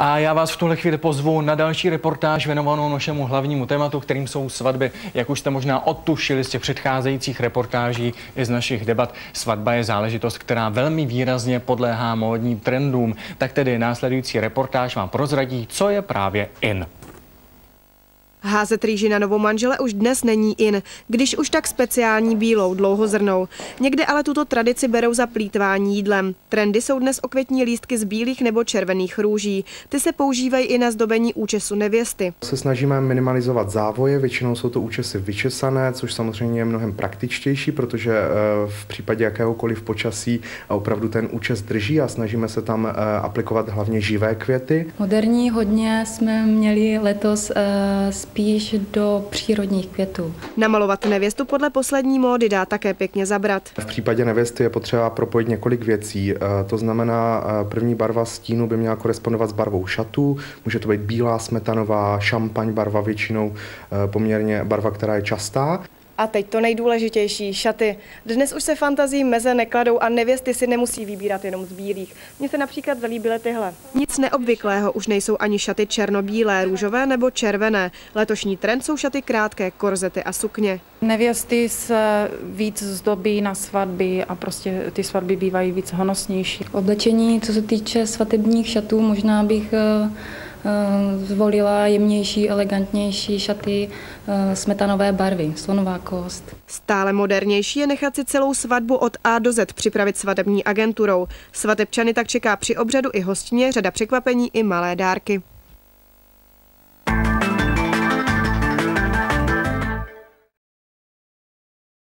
A já vás v tuhle chvíli pozvu na další reportáž věnovanou našemu hlavnímu tématu, kterým jsou svatby. Jak už jste možná odtušili z těch předcházejících reportáží i z našich debat, svatba je záležitost, která velmi výrazně podléhá módním trendům. Tak tedy následující reportáž vám prozradí, co je právě in. Házet rýži na novomanžele už dnes není in, když už tak speciální bílou, dlouhozrnou. Někde ale tuto tradici berou za plýtvání jídlem. Trendy jsou dnes okvětní lístky z bílých nebo červených růží. Ty se používají i na zdobení účesu nevěsty. Se snažíme minimalizovat závoje, většinou jsou to účesy vyčesané, což samozřejmě je mnohem praktičtější, protože v případě jakéhokoliv počasí opravdu ten účes drží a snažíme se tam aplikovat hlavně živé květy. Moderní hodně jsme měli letos spíš do přírodních květů. Namalovat nevěstu podle poslední módy dá také pěkně zabrat. V případě nevěsty je potřeba propojit několik věcí. To znamená, první barva stínu by měla korespondovat s barvou šatů. Může to být bílá, smetanová, šampaň barva, většinou poměrně barva, která je častá. A teď to nejdůležitější, šaty. Dnes už se fantazii meze nekladou a nevěsty si nemusí vybírat jenom z bílých. Mně se například zalíbily tyhle. Nic neobvyklého už nejsou ani šaty černobílé, růžové nebo červené. Letošní trend jsou šaty krátké, korzety a sukně. Nevěsty se víc zdobí na svatby a prostě ty svatby bývají víc honosnější. Oblečení, co se týče svatebních šatů, možná bych zvolila jemnější, elegantnější šaty smetanové barvy, slonová kost. Stále modernější je nechat si celou svatbu od A do Z připravit svatební agenturou. Svatebčany tak čeká při obřadu i hostině řada překvapení i malé dárky.